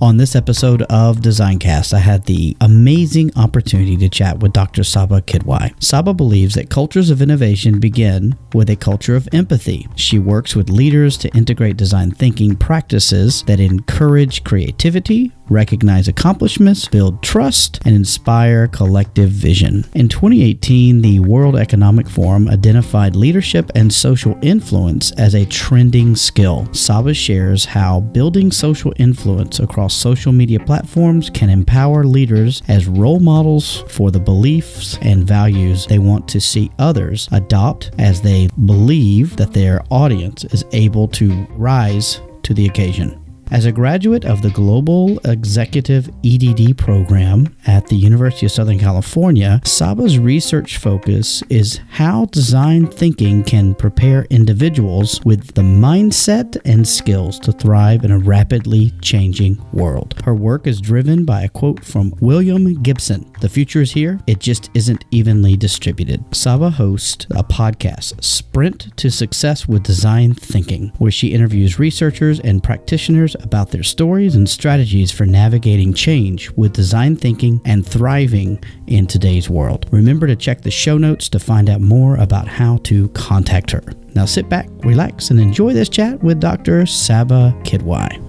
On this episode of DesignCast, I had the amazing opportunity to chat with Dr. Saba Kidwai. Saba believes that cultures of innovation begin with a culture of empathy. She works with leaders to integrate design thinking practices that encourage creativity, recognize accomplishments, build trust, and inspire collective vision. In 2018, the World Economic Forum identified leadership and social influence as a trending skill. Saba shares how building social influence across social media platforms can empower leaders as role models for the beliefs and values they want to see others adopt, as they believe that their audience is able to rise to the occasion. As a graduate of the Global Executive EDD program at the University of Southern California, Saba's research focus is how design thinking can prepare individuals with the mindset and skills to thrive in a rapidly changing world. Her work is driven by a quote from William Gibson: "The future is here, it just isn't evenly distributed." Saba hosts a podcast, Sprint to Success with Design Thinking, where she interviews researchers and practitioners about their stories and strategies for navigating change with design thinking and thriving in today's world. Remember to check the show notes to find out more about how to contact her. Now sit back, relax, and enjoy this chat with Dr. Saba Kidwai.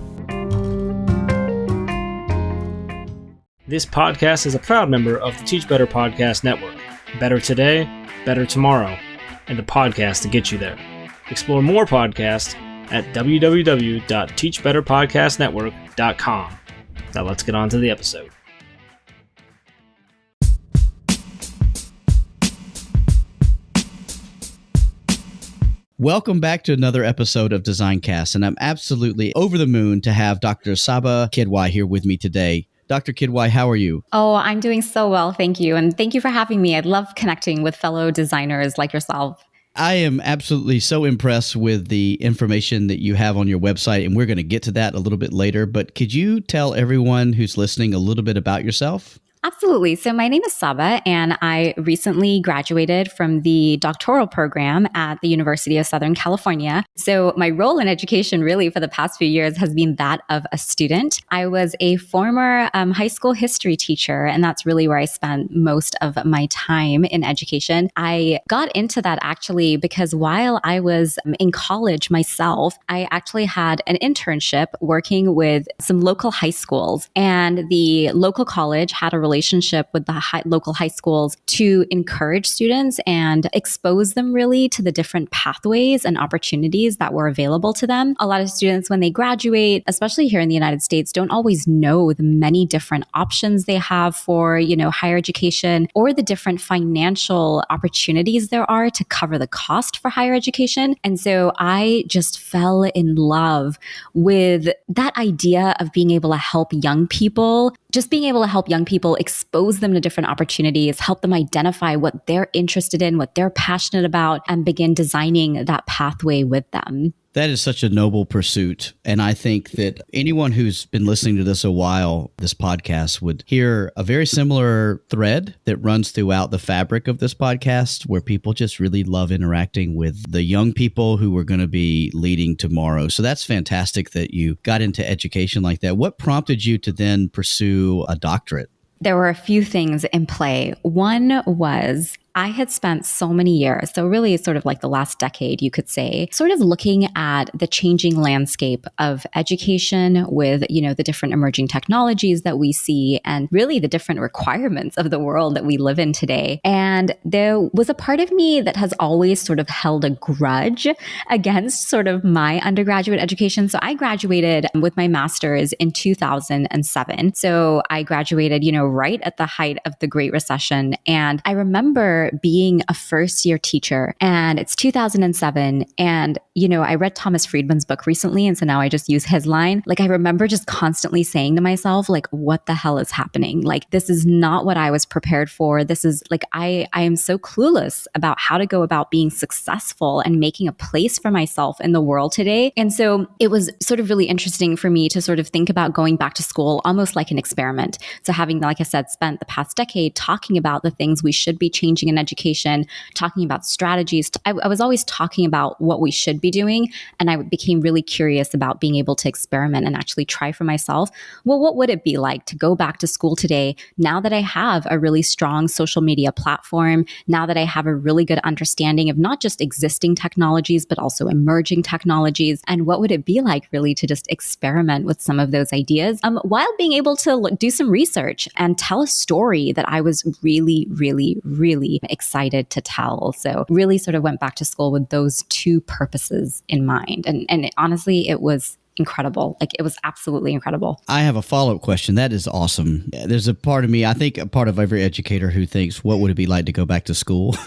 This podcast is a proud member of the Teach Better Podcast Network. Better today, better tomorrow, and the podcast to get you there. Explore more podcasts at www.teachbetterpodcastnetwork.com. Now let's get on to the episode. Welcome back to another episode of DesignCast, and I'm absolutely over the moon to have Dr. Saba Kidwai here with me today. Dr. Kidwai, how are you? Oh, I'm doing so well, thank you. And thank you for having me. I love connecting with fellow designers like yourself. I am absolutely so impressed with the information that you have on your website, and we're going to get to that a little bit later. But could you tell everyone who's listening a little bit about yourself? Absolutely. So my name is Saba, and I recently graduated from the doctoral program at the University of Southern California. So my role in education really for the past few years has been that of a student. I was a former high school history teacher, and that's really where I spent most of my time in education. I got into that actually because while I was in college myself, I actually had an internship working with some local high schools, and the local college had a relationship with the local high schools to encourage students and expose them really to the different pathways and opportunities that were available to them. A lot of students, when they graduate, especially here in the United States, don't always know the many different options they have for, higher education or the different financial opportunities there are to cover the cost for higher education. And so I just fell in love with that idea of being able to help young people, expose them to different opportunities, help them identify what they're interested in, what they're passionate about, and begin designing that pathway with them. That is such a noble pursuit. And I think that anyone who's been listening to this a while, this podcast, would hear a very similar thread that runs throughout the fabric of this podcast, where people just really love interacting with the young people who are going to be leading tomorrow. So that's fantastic that you got into education like that. What prompted you to then pursue a doctorate? There were a few things in play. One was I had spent so many years, so really sort of like the last decade, you could say, sort of looking at the changing landscape of education with, the different emerging technologies that we see and really the different requirements of the world that we live in today. And there was a part of me that has always sort of held a grudge against sort of my undergraduate education. So I graduated with my master's in 2007. So I graduated, right at the height of the Great Recession. And I remember being a first year teacher, and it's 2007. And, I read Thomas Friedman's book recently. And so now I just use his line. Like, I remember just constantly saying to myself, like, what the hell is happening? Like, this is not what I was prepared for. This is like, I am so clueless about how to go about being successful and making a place for myself in the world today. And so it was sort of really interesting for me to sort of think about going back to school almost like an experiment. So having, like I said, spent the past decade talking about the things we should be changing in in education, talking about strategies. I was always talking about what we should be doing. And I became really curious about being able to experiment and actually try for myself. Well, what would it be like to go back to school today now that I have a really strong social media platform, now that I have a really good understanding of not just existing technologies, but also emerging technologies? And what would it be like really to just experiment with some of those ideas while being able to do some research and tell a story that I was really, really, really excited to tell. So really sort of went back to school with those two purposes in mind. And honestly, it was incredible. Like, it was absolutely incredible. I have a follow-up question. That is awesome. There's a part of me, I think a part of every educator who thinks, what would it be like to go back to school?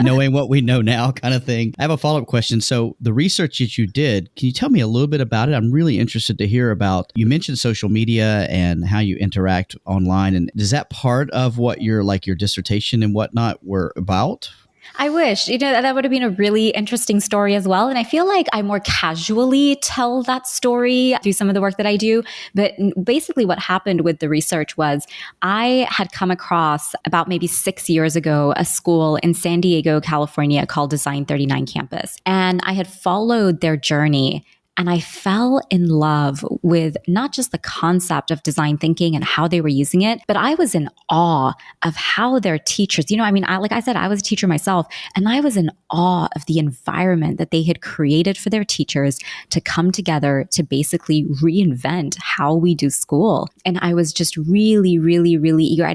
Knowing what we know now kind of thing. I have a follow-up question. So the research that you did, can you tell me a little bit about it? I'm really interested to hear about, you mentioned social media and how you interact online. And is that part of what your dissertation and whatnot were about? I wish, that would have been a really interesting story as well. And I feel like I more casually tell that story through some of the work that I do. But basically what happened with the research was I had come across about maybe 6 years ago, a school in San Diego, California called Design39 Campus. And I had followed their journey. And I fell in love with not just the concept of design thinking and how they were using it, but I was in awe of how their teachers, like I said, I was a teacher myself, and I was in awe of the environment that they had created for their teachers to come together to basically reinvent how we do school. And I was just really, really, really eager. I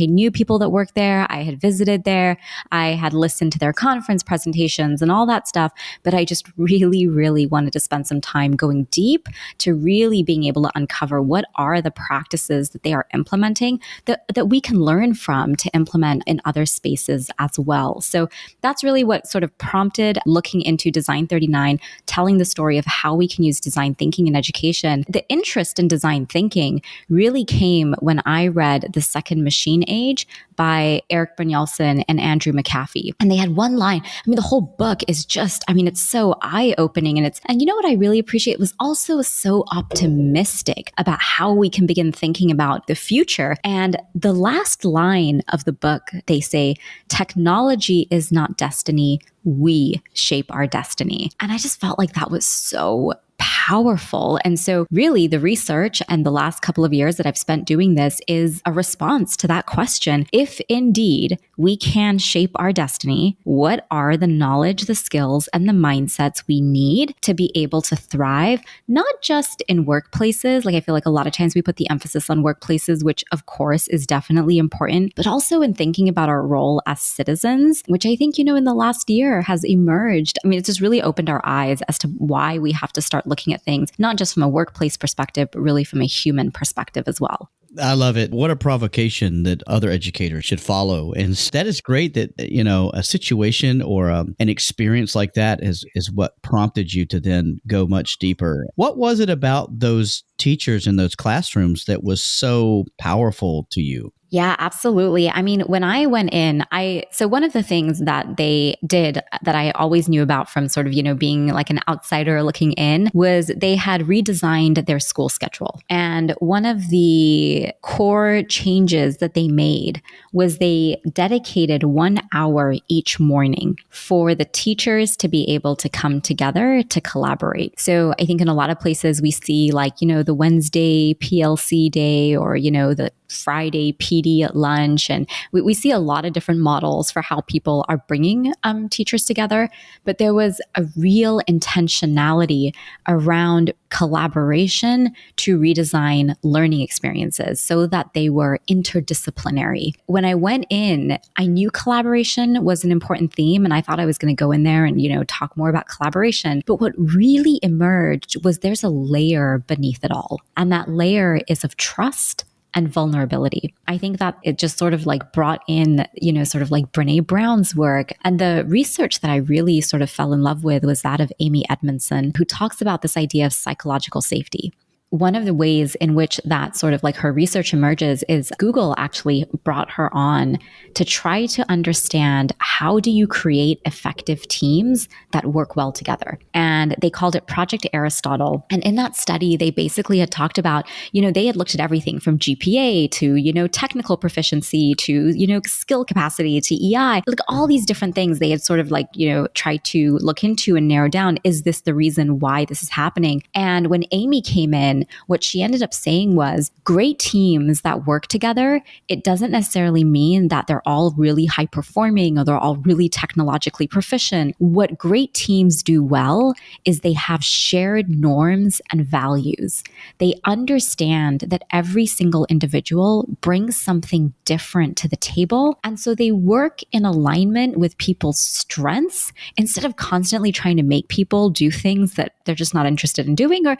knew people that worked there. I had visited there. I had listened to their conference presentations and all that stuff. But I just really, really wanted to spend some time going deep to really being able to uncover what are the practices that they are implementing that we can learn from to implement in other spaces as well. So that's really what sort of prompted looking into Design39, telling the story of how we can use design thinking in education. The interest in design thinking really came when I read The Second Machine Age by Eric Brynjolfsson and Andrew McAfee. And they had one line. The whole book is just, it's so eye-opening. And you know what I really appreciate was also so optimistic about how we can begin thinking about the future. And the last line of the book, they say, technology is not destiny. We shape our destiny. And I just felt like that was so powerful. And so really the research and the last couple of years that I've spent doing this is a response to that question. If indeed we can shape our destiny, what are the knowledge, the skills, and the mindsets we need to be able to thrive, not just in workplaces? Like, I feel like a lot of times we put the emphasis on workplaces, which of course is definitely important, but also in thinking about our role as citizens, which I think, in the last year has emerged. It's just really opened our eyes as to why we have to start looking at things, not just from a workplace perspective, but really from a human perspective as well. I love it. What a provocation that other educators should follow. And that is great that, a situation or an experience like that is what prompted you to then go much deeper. What was it about those teachers in those classrooms that was so powerful to you? Yeah, absolutely. When I went in, so one of the things that they did that I always knew about from sort of, being like an outsider looking in was they had redesigned their school schedule. And one of the core changes that they made was they dedicated 1 hour each morning for the teachers to be able to come together to collaborate. So I think in a lot of places we see the Wednesday PLC day or, the Friday PD at lunch. And we see a lot of different models for how people are bringing teachers together. But there was a real intentionality around collaboration to redesign learning experiences so that they were interdisciplinary. When I went in, I knew collaboration was an important theme, and I thought I was going to go in there and, talk more about collaboration. But what really emerged was there's a layer beneath it all. And that layer is of trust and vulnerability. I think that it just sort of brought in, sort of Brene Brown's work. And the research that I really sort of fell in love with was that of Amy Edmondson, who talks about this idea of psychological safety. one of the ways in which that sort of like her research emerges is Google actually brought her on to try to understand how do you create effective teams that work well together. And they called it Project Aristotle. And in that study, they basically had talked about, they had looked at everything from GPA to, technical proficiency to, skill capacity to EI, like all these different things they had sort of like, tried to look into and narrow down. Is this the reason why this is happening? And when Amy came in, what she ended up saying was great teams that work together, it doesn't necessarily mean that they're all really high performing or they're all really technologically proficient. What great teams do well is they have shared norms and values. They understand that every single individual brings something different to the table. And so they work in alignment with people's strengths instead of constantly trying to make people do things that they're just not interested in doing, or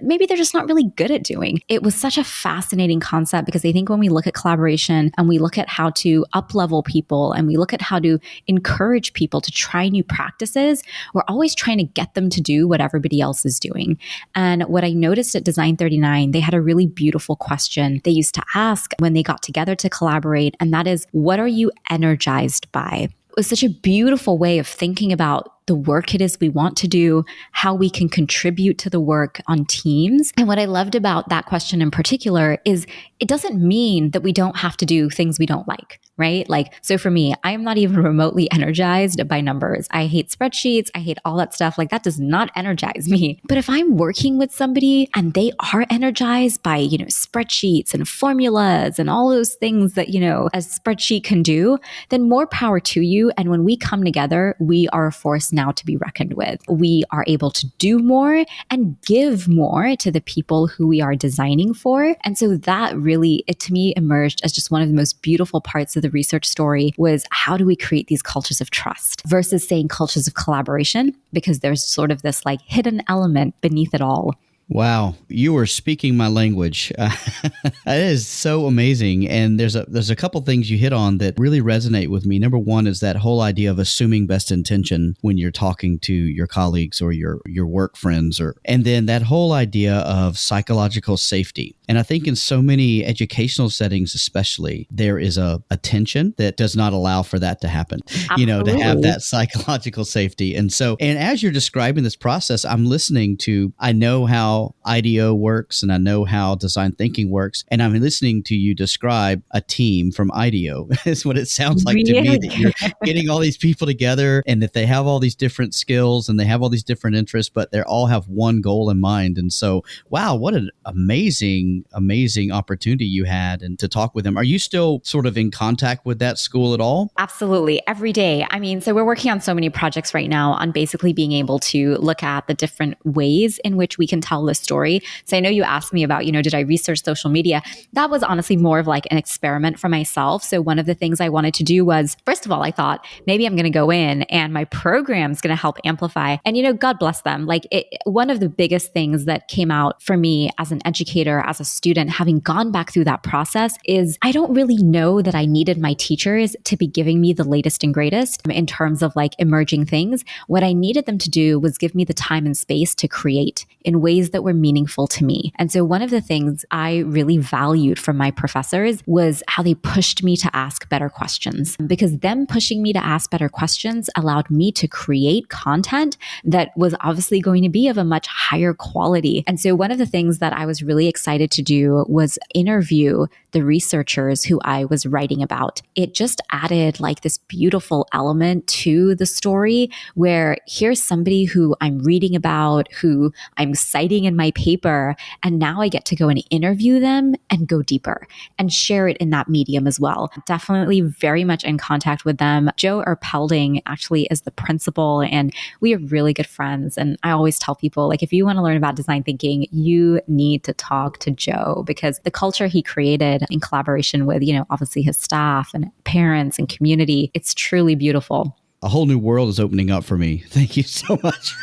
maybe they're just not really good at doing. It was such a fascinating concept because I think when we look at collaboration and we look at how to up-level people and we look at how to encourage people to try new practices, we're always trying to get them to do what everybody else is doing. And what I noticed at Design39, they had a really beautiful question they used to ask when they got together to collaborate, and that is, what are you energized by? It was such a beautiful way of thinking about the work it is we want to do, how we can contribute to the work on teams. And what I loved about that question in particular is it doesn't mean that we don't have to do things we don't like, right? Like, so for me, I am not even remotely energized by numbers. I hate spreadsheets. I hate all that stuff. Like that does not energize me. But if I'm working with somebody and they are energized by, spreadsheets and formulas and all those things that, a spreadsheet can do, then more power to you. And when we come together, we are a force now to be reckoned with. We are able to do more and give more to the people who we are designing for. And so that really, it to me emerged as just one of the most beautiful parts of the research story was how do we create these cultures of trust versus saying cultures of collaboration, because there's sort of this like hidden element beneath it all. Wow, you are speaking my language. It is so amazing. And there's a couple things you hit on that really resonate with me. Number one is that whole idea of assuming best intention when you're talking to your colleagues or your work friends, and then that whole idea of psychological safety. And I think in so many educational settings, especially, there is a tension that does not allow for that to happen, Absolutely. to have that psychological safety. And as you're describing this process, I'm listening to, I know how IDEO works and I know how design thinking works. And I'm listening to you describe a team from IDEO. It's what it sounds like to me, that you're getting all these people together and that they have all these different skills and they have all these different interests, but they all have one goal in mind. And so, wow, what an amazing opportunity you had and to talk with them. Are you still sort of in contact with that school at all? Absolutely. Every day. I mean, so we're working on so many projects right now on basically being able to look at the different ways in which we can tell the story. So I know you asked me about, did I research social media? That was honestly more of like an experiment for myself. So one of the things I wanted to do was, first of all, I thought maybe I'm going to go in and my program's going to help amplify. And, God bless them. Like one of the biggest things that came out for me as an educator, as a student, having gone back through that process is I don't really know that I needed my teachers to be giving me the latest and greatest in terms of like emerging things. What I needed them to do was give me the time and space to create in ways that were meaningful to me. And so one of the things I really valued from my professors was how they pushed me to ask better questions, because them pushing me to ask better questions allowed me to create content that was obviously going to be of a much higher quality. And so one of the things that I was really excited to do was interview the researchers who I was writing about. It just added like this beautiful element to the story where here's somebody who I'm reading about, who I'm citing in my paper, and now I get to go and interview them and go deeper and share it in that medium as well. Definitely very much in contact with them. Joe Erpelding actually is the principal, and we are really good friends. And I always tell people, like, if you want to learn about design thinking, you need to talk to Joe, because the culture he created in collaboration with, obviously his staff and parents and community, it's truly beautiful. A whole new world is opening up for me. Thank you so much.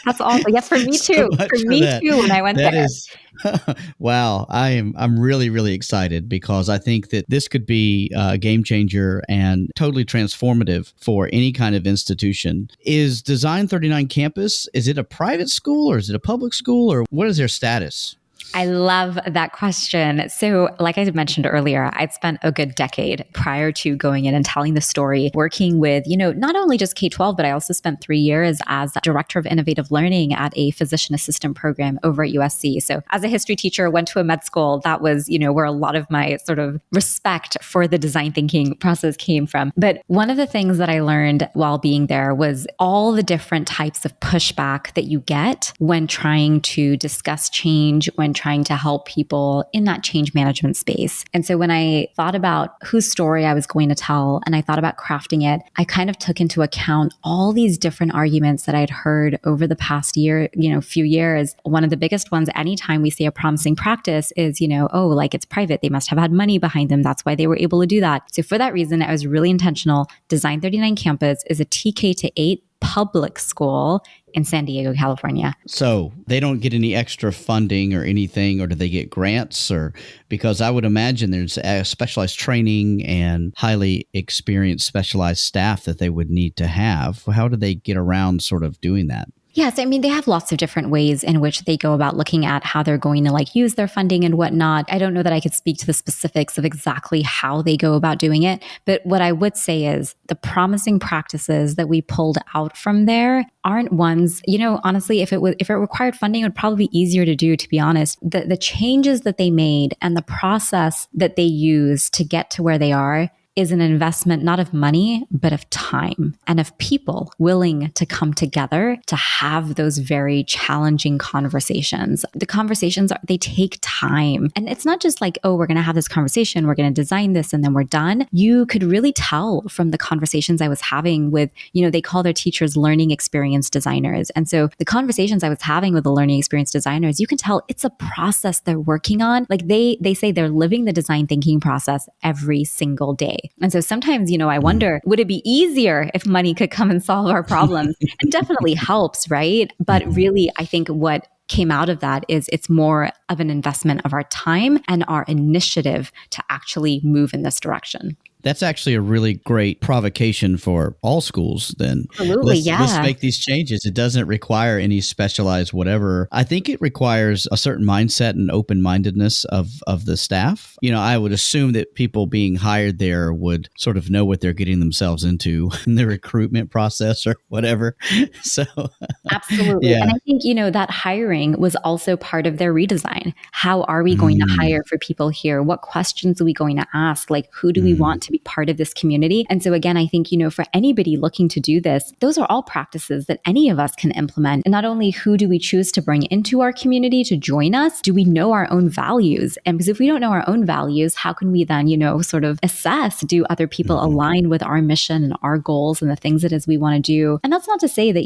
That's awesome. Yes, for me too. For me too. When I went there. Wow. I'm really, really excited, because I think that this could be a game changer and totally transformative for any kind of institution. Is Design39 Campus, is it a private school or is it a public school, or what is their status? I love that question. So like I mentioned earlier, I'd spent a good decade prior to going in and telling the story, working with, not only just K-12, but I also spent 3 years as director of innovative learning at a physician assistant program over at USC. So as a history teacher, went to a med school. That was, where a lot of my sort of respect for the design thinking process came from. But one of the things that I learned while being there was all the different types of pushback that you get when trying to discuss change, when trying to help people in that change management space. And so when I thought about whose story I was going to tell and I thought about crafting it, I kind of took into account all these different arguments that I'd heard over the past year, few years. One of the biggest ones, anytime we see a promising practice is, like it's private. They must have had money behind them. That's why they were able to do that. So for that reason, I was really intentional. Design39 Campus is a TK to 8 public school in San Diego, California. So they don't get any extra funding or anything, or do they get grants? Or because I would imagine there's specialized training and highly experienced specialized staff that they would need to have. How do they get around sort of doing that? Yes, I mean, they have lots of different ways in which they go about looking at how they're going to use their funding and whatnot. I don't know that I could speak to the specifics of exactly how they go about doing it. But what I would say is the promising practices that we pulled out from there aren't ones, honestly, if it required funding, it would probably be easier to do, to be honest. The changes that they made and the process that they use to get to where they are is an investment not of money, but of time and of people willing to come together to have those very challenging conversations. The conversations, they take time. And it's not just like, oh, we're going to have this conversation, we're going to design this, and then we're done. You could really tell from the conversations I was having with, they call their teachers learning experience designers. And so the conversations I was having with the learning experience designers, you can tell it's a process they're working on. Like they say they're living the design thinking process every single day. And so sometimes, I wonder, would it be easier if money could come and solve our problems? It definitely helps, right? But really, I think what came out of that is it's more of an investment of our time and our initiative to actually move in this direction. That's actually a really great provocation for all schools then. Absolutely, Let's make these changes. It doesn't require any specialized whatever. I think it requires a certain mindset and open-mindedness of the staff. I would assume that people being hired there would sort of know what they're getting themselves into in the recruitment process or whatever. So absolutely. Yeah. And I think, that hiring was also part of their redesign. How are we going to hire for people here? What questions are we going to ask? Like, who do we want to be part of this community? And so again, I think, for anybody looking to do this, those are all practices that any of us can implement. And not only who do we choose to bring into our community to join us, do we know our own values? And because if we don't know our own values, how can we then, sort of assess, do other people align with our mission and our goals and the things that is we want to do? And that's not to say that,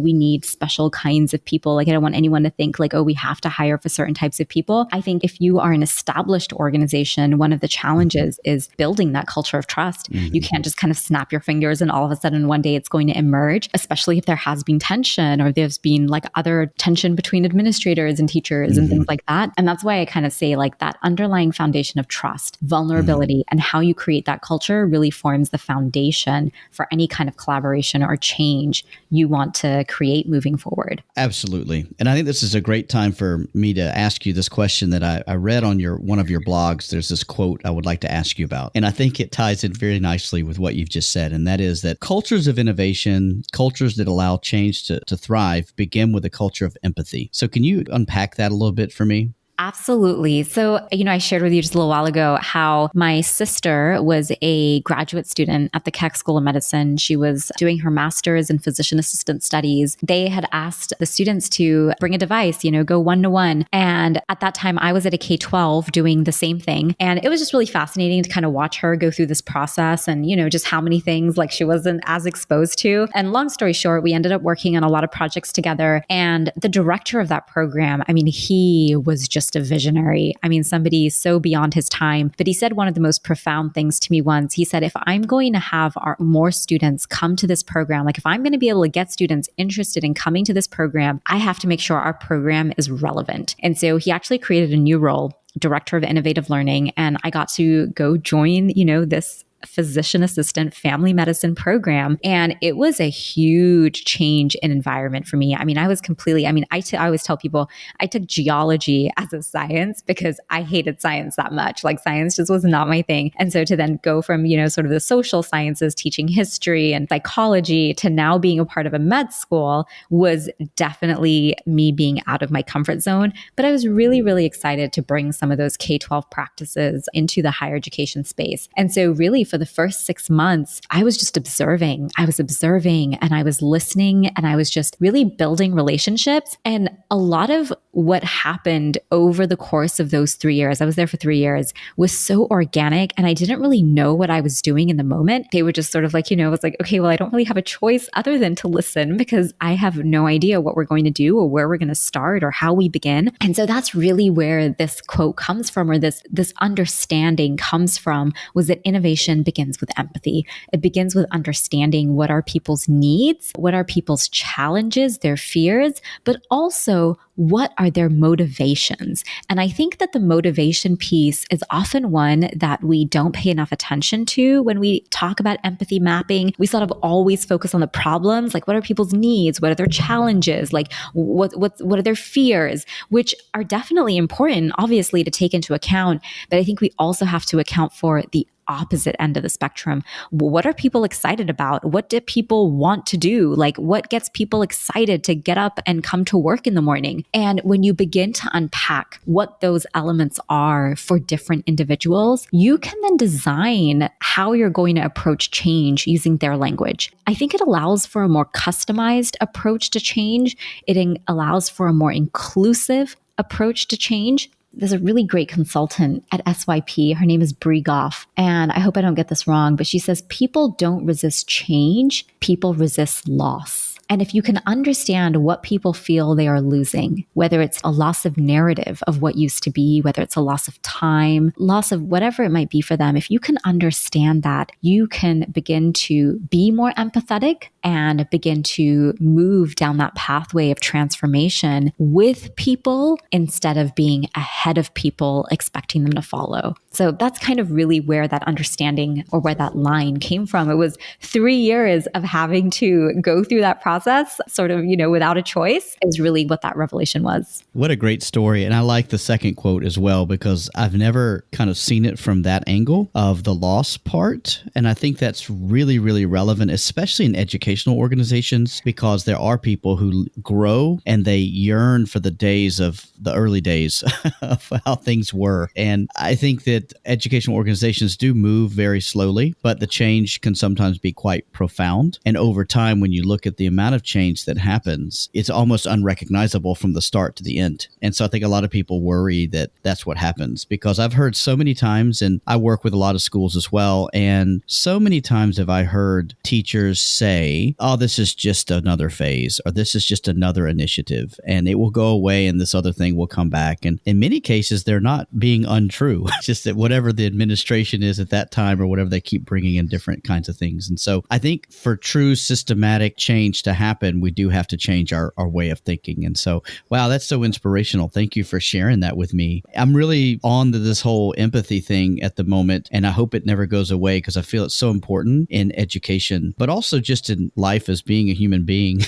we need special kinds of people. Like, I don't want anyone to think like, we have to hire for certain types of people. I think if you are an established organization, one of the challenges is building that culture of trust. You can't just kind of snap your fingers and all of a sudden one day it's going to emerge, especially if there has been tension or there's been other tension between administrators and teachers and things like that. And that's why I kind of say that underlying foundation of trust, vulnerability, and how you create that culture really forms the foundation for any kind of collaboration or change you want to create moving forward. Absolutely. And I think this is a great time for me to ask you this question that I read on one of your blogs. There's this quote I would like to ask you about. And I think it ties in very nicely with what you've just said. And that is that cultures of innovation, cultures that allow change to thrive, begin with a culture of empathy. So can you unpack that a little bit for me? Absolutely. So, I shared with you just a little while ago how my sister was a graduate student at the Keck School of Medicine. She was doing her master's in physician assistant studies. They had asked the students to bring a device, go one-to-one. And at that time, I was at a K-12 doing the same thing. And it was just really fascinating to kind of watch her go through this process and, just how many things she wasn't as exposed to. And long story short, we ended up working on a lot of projects together. And the director of that program, he was just a visionary. Somebody so beyond his time. But he said one of the most profound things to me once. He said, if I'm going to have more students come to this program, if I'm going to be able to get students interested in coming to this program, I have to make sure our program is relevant. And so he actually created a new role, Director of Innovative Learning. And I got to go join, this physician assistant family medicine program. And it was a huge change in environment for me. I mean, I was completely, I always tell people I took geology as a science because I hated science that much. Like science just was not my thing. And so to then go from, sort of the social sciences, teaching history and psychology to now being a part of a med school was definitely me being out of my comfort zone. But I was really, really excited to bring some of those K-12 practices into the higher education space. And so really for the first 6 months, I was just observing. I was observing and I was listening and I was just really building relationships. And a lot of what happened over the course of those 3 years, I was there for 3 years, was so organic and I didn't really know what I was doing in the moment. They were just sort of like, it was like, okay, well, I don't really have a choice other than to listen because I have no idea what we're going to do or where we're going to start or how we begin. And so that's really where this quote comes from, or this understanding comes from, was that innovation begins with empathy. It begins with understanding what are people's needs, what are people's challenges, their fears, but also what are their motivations? And I think that the motivation piece is often one that we don't pay enough attention to when we talk about empathy mapping. We sort of always focus on the problems, like what are people's needs? What are their challenges? Like what are their fears? Which are definitely important, obviously, to take into account. But I think we also have to account for the opposite end of the spectrum. What are people excited about? What do people want to do? Like what gets people excited to get up and come to work in the morning? And when you begin to unpack what those elements are for different individuals, you can then design how you're going to approach change using their language. I think it allows for a more customized approach to change. It allows for a more inclusive approach to change. There's a really great consultant at SYP. Her name is Bree Goff. And I hope I don't get this wrong, but she says, people don't resist change, people resist loss. And if you can understand what people feel they are losing, whether it's a loss of narrative of what used to be, whether it's a loss of time, loss of whatever it might be for them, if you can understand that, you can begin to be more empathetic and begin to move down that pathway of transformation with people instead of being ahead of people, expecting them to follow. So that's kind of really where that understanding or where that line came from. It was 3 years of having to go through that process, sort of, without a choice, is really what that revelation was. What a great story. And I like the second quote as well, because I've never kind of seen it from that angle of the loss part. And I think that's really, really relevant, especially in educational organizations, because there are people who grow and they yearn for the days of the early days of how things were. And I think that educational organizations do move very slowly, but the change can sometimes be quite profound. And over time, when you look at the amount of change that happens, it's almost unrecognizable from the start to the end. And so I think a lot of people worry that that's what happens, because I've heard so many times, and I work with a lot of schools as well, and so many times have I heard teachers say, oh, this is just another phase, or this is just another initiative, and it will go away and this other thing will come back. And in many cases, they're not being untrue. It's just that whatever the administration is at that time or whatever, they keep bringing in different kinds of things. And so I think for true systematic change to happen, we do have to change our way of thinking. And so, wow, that's so inspirational. Thank you for sharing that with me. I'm really on to this whole empathy thing at the moment, and I hope it never goes away, because I feel it's so important in education, but also just in life as being a human being,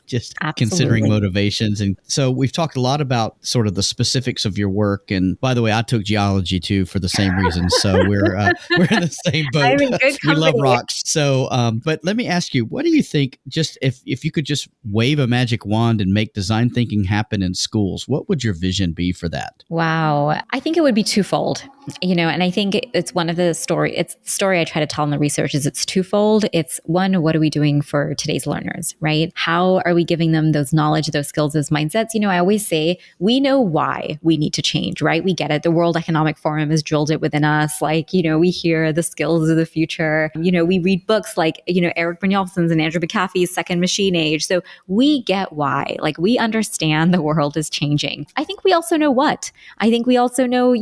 just Absolutely. Considering motivations. And so we've talked a lot about sort of the specifics of your work. And by the way, I took geology too for the same reason. So we're in the same boat. I'm in good company. We love rocks. So, but let me ask you, what do you think, just if you could just wave a magic wand and make design thinking happen in schools, what would your vision be for that? Wow. I think it would be twofold, and I think it's one of the it's the story I try to tell in the research is it's twofold. It's one, what are we doing for today's learners, right? How are we giving them those knowledge, those skills, those mindsets? I always say, we know why we need to change, right? We get it. The World Economic Forum has drilled it within us. Like, we hear the skills of the future. We read books like, Eric Brynjolfsson's and Andrew McAfee's Second Machine. teenage. So we get why. Like, we understand the world is changing. I think we also know what. I think we also know,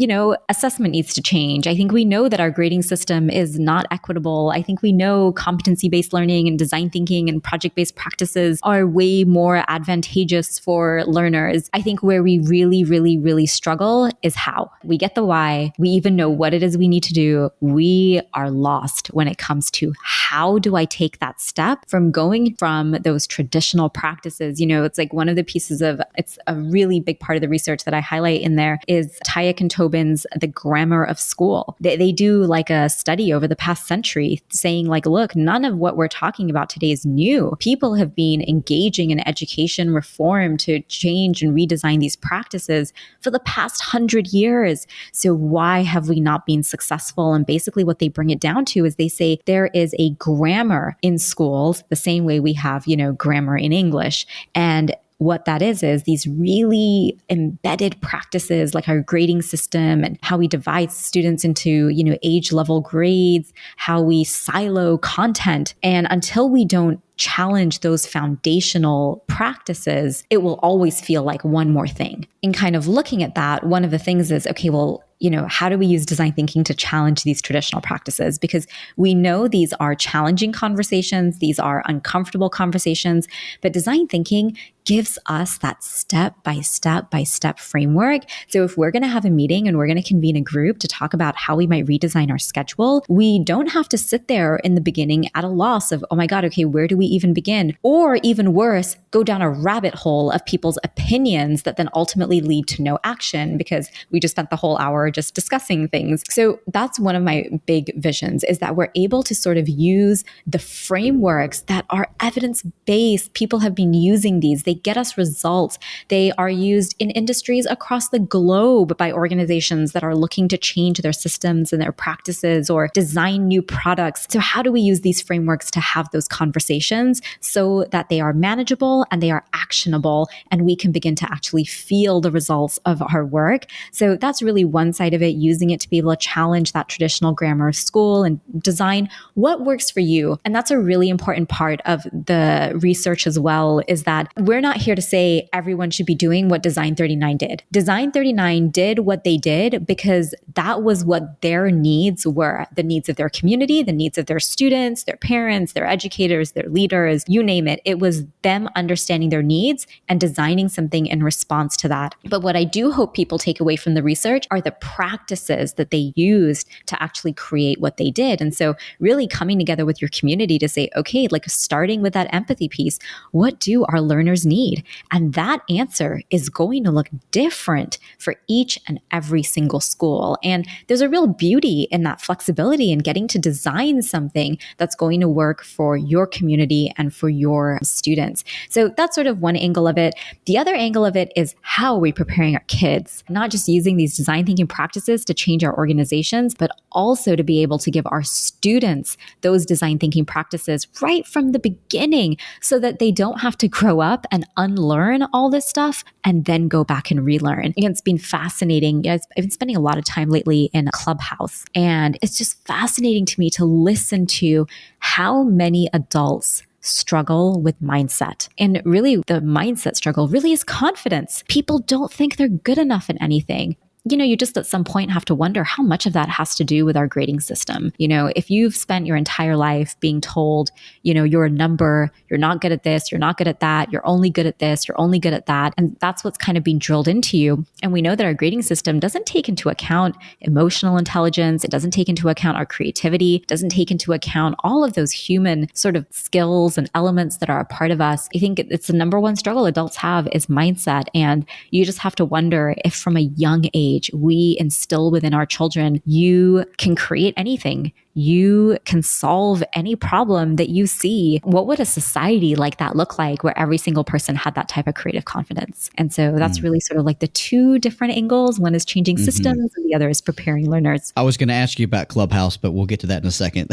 assessment needs to change. I think we know that our grading system is not equitable. I think we know competency-based learning and design thinking and project-based practices are way more advantageous for learners. I think where we really, really, really struggle is how. We get the why. We even know what it is we need to do. We are lost when it comes to how do I take that step from going from those traditional practices. It's like one of the pieces of, it's a really big part of the research that I highlight in there is Tayek and Tobin's The Grammar of School. They do like a study over the past century saying like, look, none of what we're talking about today is new. People have been engaging in education reform to change and redesign these practices for the past 100 years. So why have we not been successful? And basically what they bring it down to is they say there is a grammar in schools the same way we have, grammar in English. And what that is these really embedded practices like our grading system and how we divide students into, age level grades, how we silo content. And until we don't challenge those foundational practices, it will always feel like one more thing. In kind of looking at that, one of the things is, okay, well, how do we use design thinking to challenge these traditional practices? Because we know these are challenging conversations, these are uncomfortable conversations, but design thinking gives us that step-by-step framework. So if we're going to have a meeting and we're going to convene a group to talk about how we might redesign our schedule, we don't have to sit there in the beginning at a loss of, oh my God, okay, where do we even begin? Or even worse, go down a rabbit hole of people's opinions that then ultimately lead to no action because we just spent the whole hour just discussing things. So that's one of my big visions, is that we're able to sort of use the frameworks that are evidence-based. People have been using these. They get us results. They are used in industries across the globe by organizations that are looking to change their systems and their practices or design new products. So how do we use these frameworks to have those conversations so that they are manageable and they are actionable and we can begin to actually feel the results of our work? So that's really one side of it, using it to be able to challenge that traditional grammar of school and design what works for you. And that's a really important part of the research as well, is that we're not here to say everyone should be doing what Design39 did. Design39 did what they did because that was what their needs were, the needs of their community, the needs of their students, their parents, their educators, their leaders, you name it. It was them understanding their needs and designing something in response to that. But what I do hope people take away from the research are the practices that they used to actually create what they did. And so really coming together with your community to say, okay, like starting with that empathy piece, what do our learners need? And that answer is going to look different for each and every single school. And there's a real beauty in that flexibility and getting to design something that's going to work for your community and for your students. So that's sort of one angle of it. The other angle of it is how are we preparing our kids, not just using these design thinking practices to change our organizations, but also to be able to give our students those design thinking practices right from the beginning so that they don't have to grow up and unlearn all this stuff and then go back and relearn. And it's been fascinating. I've been spending a lot of time lately in Clubhouse, and it's just fascinating to me to listen to how many adults struggle with mindset. And really, the mindset struggle really is confidence. People don't think they're good enough at anything. You just at some point have to wonder how much of that has to do with our grading system. If you've spent your entire life being told, you're a number, you're not good at this, you're not good at that, you're only good at this, you're only good at that. And that's what's kind of being drilled into you. And we know that our grading system doesn't take into account emotional intelligence. It doesn't take into account our creativity. It doesn't take into account all of those human sort of skills and elements that are a part of us. I think it's the number one struggle adults have is mindset. And you just have to wonder if from a young age, we instill within our children, you can create anything. You can solve any problem that you see. What would a society like that look like where every single person had that type of creative confidence? And so that's really sort of like the two different angles. One is changing systems and the other is preparing learners. I was going to ask you about Clubhouse, but we'll get to that in a second.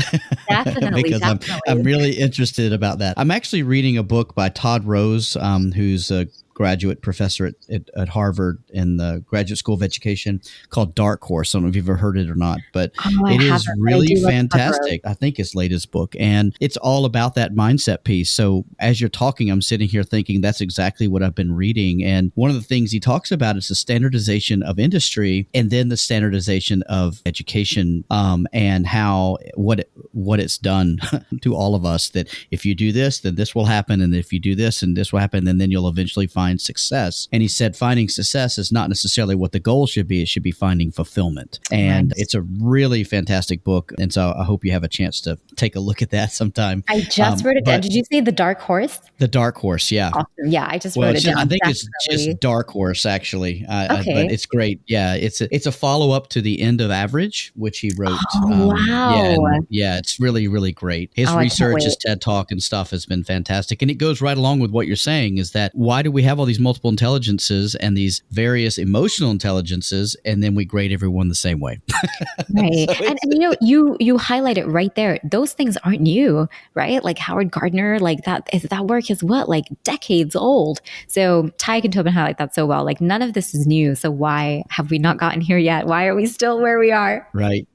Definitely. I'm really interested about that. I'm actually reading a book by Todd Rose, who's a graduate professor at Harvard in the Graduate School of Education called Dark Horse. I don't know if you've ever heard it or not, but Oh, I it haven't, is but I really do love fantastic. I think his latest book, and it's all about that mindset piece. So as you're talking, I'm sitting here thinking that's exactly what I've been reading. And one of the things he talks about is the standardization of industry and then the standardization of education, and how what it's done to all of us, that if you do this, then this will happen. And if you do this and this will happen, and then you'll eventually find success. And he said, finding success is not necessarily what the goal should be. It should be finding fulfillment. And it's a really fantastic book. And so I hope you have a chance to take a look at that sometime. I just wrote it down. Did you say The Dark Horse? The Dark Horse, yeah. Awesome. Yeah, I just wrote it down. I think it's just Dark Horse, actually. Okay. But it's great. Yeah, it's a follow-up to The End of Average, which he wrote. Oh, wow. Yeah, it's really, really great. His research, his TED Talk and stuff has been fantastic. And it goes right along with what you're saying, is that why do we have all these multiple intelligences and these various emotional intelligences, and then we grade everyone the same way? Right. So and you highlight it right there. Those things aren't new, right? Like Howard Gardner, like that work is what, like decades old. So Ty and Tobin highlight that so well. Like none of this is new. So why have we not gotten here yet? Why are we still where we are? Right.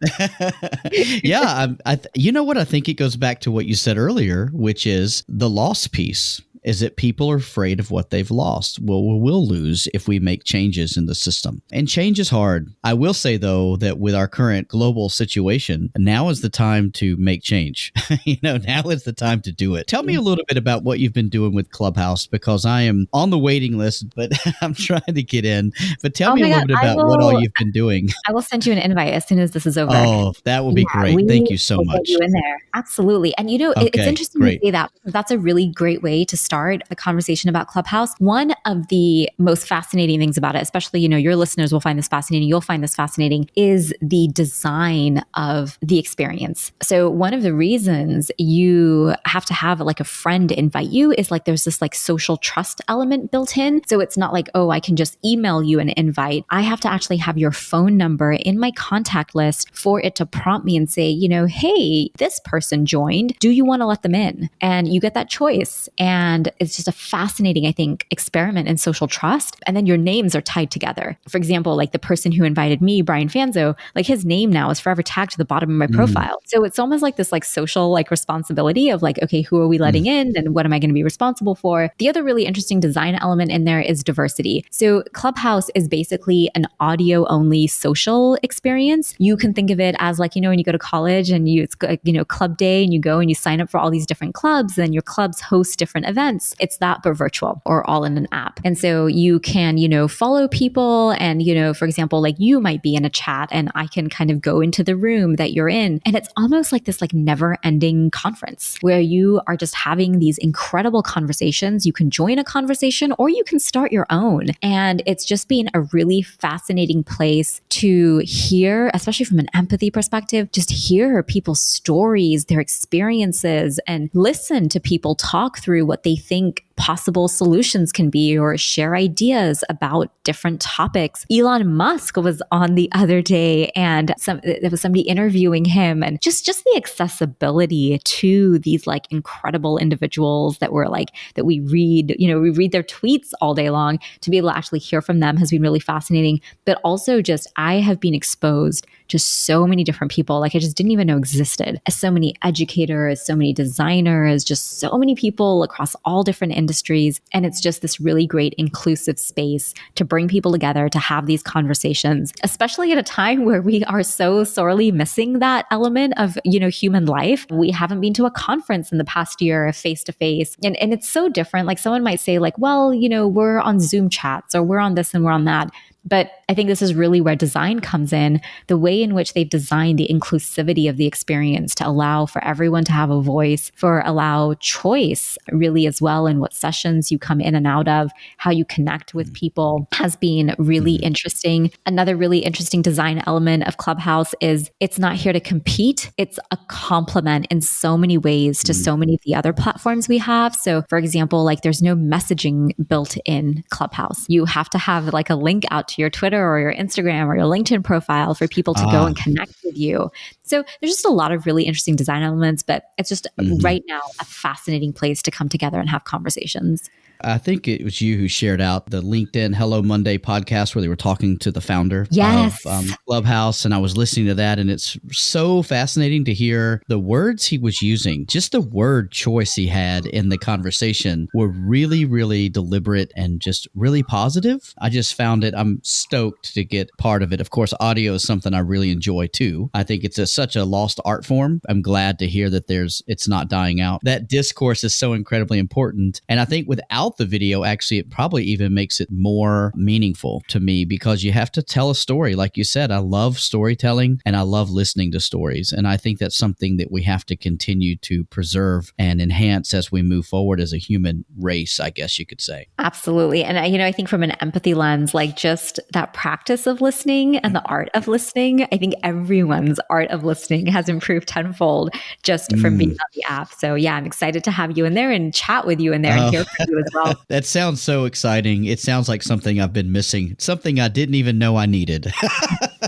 Yeah. You know what? I think it goes back to what you said earlier, which is the loss piece. Is that people are afraid of what they've lost. Well, we'll lose if we make changes in the system. And change is hard. I will say, though, that with our current global situation, now is the time to make change. Now is the time to do it. Tell me a little bit about what you've been doing with Clubhouse, because I am on the waiting list, but I'm trying to get in. But tell me a little bit about what all you've been doing. I will send you an invite as soon as this is over. Oh, that would be great. Thank you so much. Get you in there. Absolutely. And it's interesting to say that, because that's a really great way to start a conversation about Clubhouse. One of the most fascinating things about it, especially, your listeners will find this fascinating, you'll find this fascinating, is the design of the experience. So one of the reasons you have to have like a friend invite you is like there's this like social trust element built in. So it's not like, oh, I can just email you an invite. I have to actually have your phone number in my contact list for it to prompt me and say, hey, this person joined. Do you want to let them in? And you get that choice. And it's just a fascinating, I think, experiment in social trust. And then your names are tied together. For example, like the person who invited me, Brian Fanzo, like his name now is forever tagged to the bottom of my profile. So it's almost like this like social like responsibility of like, okay, who are we letting in and what am I going to be responsible for? The other really interesting design element in there is diversity. So Clubhouse is basically an audio only social experience. You can think of it as like, when you go to college and it's club day and you go and you sign up for all these different clubs and your clubs host different events. It's that, but virtual or all in an app. And so you can, follow people and, for example, like you might be in a chat and I can kind of go into the room that you're in. And it's almost like this like never ending conference where you are just having these incredible conversations. You can join a conversation or you can start your own. And it's just been a really fascinating place to hear, especially from an empathy perspective, just hear people's stories, their experiences, and listen to people talk through what they think possible solutions can be or share ideas about different topics. Elon Musk was on the other day and there was somebody interviewing him, and just the accessibility to these like incredible individuals that we read, we read their tweets all day long. To be able to actually hear from them has been really fascinating. But also just, I have been exposed to so many different people like I just didn't even know existed. So many educators, so many designers, just so many people across all different industries. And it's just this really great inclusive space to bring people together to have these conversations, especially at a time where we are so sorely missing that element of, human life. We haven't been to a conference in the past year face to face. And it's so different. Like someone might say like, well, we're on Zoom chats or we're on this and we're on that. But I think this is really where design comes in, the way in which they've designed the inclusivity of the experience to allow for everyone to have a voice, allow choice really as well in what sessions you come in and out of, how you connect with people has been really interesting. Another really interesting design element of Clubhouse is it's not here to compete. It's a complement in so many ways to so many of the other platforms we have. So for example, like there's no messaging built in Clubhouse. You have to have like a link out to your Twitter or your Instagram or your LinkedIn profile for people to go and connect with you. So there's just a lot of really interesting design elements, but it's just right now a fascinating place to come together and have conversations. I think it was you who shared out the LinkedIn Hello Monday podcast where they were talking to the founder Yes. of Clubhouse. And I was listening to that, and it's so fascinating to hear the words he was using. Just the word choice he had in the conversation were really, really deliberate and just really positive. I just found it. I'm stoked to get part of it. Of course, audio is something I really enjoy too. I think it's such a lost art form. I'm glad to hear that it's not dying out. That discourse is so incredibly important. And I think without the video, actually, it probably even makes it more meaningful to me, because you have to tell a story. Like you said, I love storytelling and I love listening to stories. And I think that's something that we have to continue to preserve and enhance as we move forward as a human race, I guess you could say. Absolutely. And I think from an empathy lens, like just that practice of listening and the art of listening, I think everyone's art of listening has improved tenfold just from being on the app. So yeah, I'm excited to have you in there and chat with you in there and hear from you as well. That sounds so exciting. It sounds like something I've been missing, something I didn't even know I needed.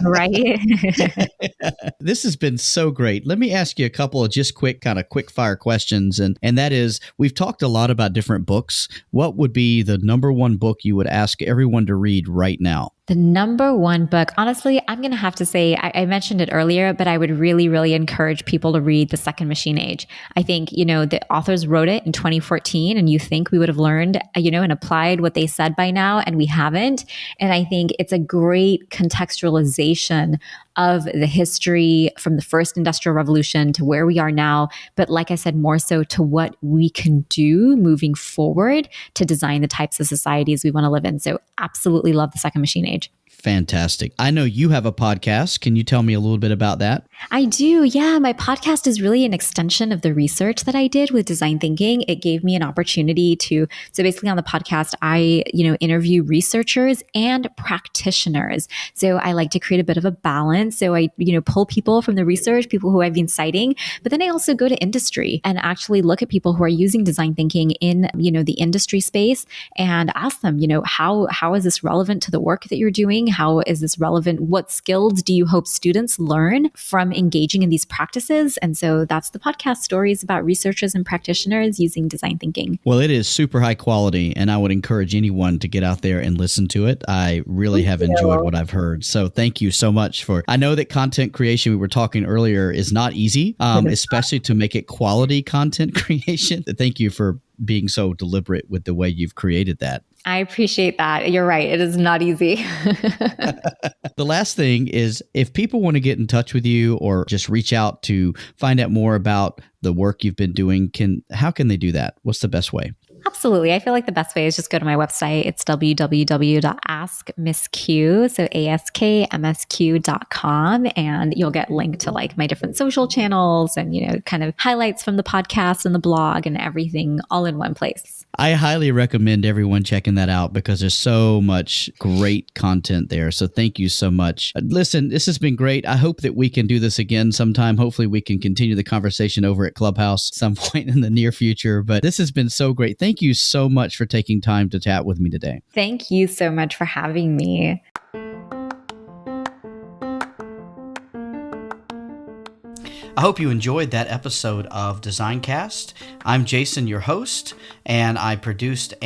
Right? This has been so great. Let me ask you a couple of just quick fire questions. And that is, we've talked a lot about different books. What would be the number one book you would ask everyone to read right now? The number one book, honestly, I'm going to have to say, I mentioned it earlier, but I would really, really encourage people to read The Second Machine Age. I think, the authors wrote it in 2014, and you think we would have learned, and applied what they said by now, and we haven't. And I think it's a great contextualization of the history from the first industrial revolution to where we are now. But like I said, more so to what we can do moving forward to design the types of societies we want to live in. So absolutely love The Second Machine Age. Fantastic. I know you have a podcast. Can you tell me a little bit about that? I do. Yeah. My podcast is really an extension of the research that I did with design thinking. It gave me an opportunity so basically on the podcast, I, interview researchers and practitioners. So I like to create a bit of a balance. So I, pull people from the research, people who I've been citing, but then I also go to industry and actually look at people who are using design thinking in, the industry space and ask them, how is this relevant to the work that you're doing? How is this relevant? What skills do you hope students learn from engaging in these practices? And so that's the podcast, stories about researchers and practitioners using design thinking. Well, it is super high quality, and I would encourage anyone to get out there and listen to it. I really have enjoyed what I've heard. So thank you so much I know that content creation, we were talking earlier, is not easy, especially to make it quality content creation. Thank you for being so deliberate with the way you've created that. I appreciate that. You're right. It is not easy. The last thing is, if people want to get in touch with you or just reach out to find out more about the work you've been doing, how can they do that? What's the best way? Absolutely. I feel like the best way is just go to my website. It's www.askmsq, so askmsq.com, and you'll get linked to like my different social channels and, kind of highlights from the podcast and the blog and everything all in one place. I highly recommend everyone checking that out because there's so much great content there. So thank you so much. Listen, this has been great. I hope that we can do this again sometime. Hopefully we can continue the conversation over at Clubhouse some point in the near future. But this has been so great. Thank you so much for taking time to chat with me today. Thank you so much for having me. I hope you enjoyed that episode of DesignCast. I'm Jason, your host, and I produced and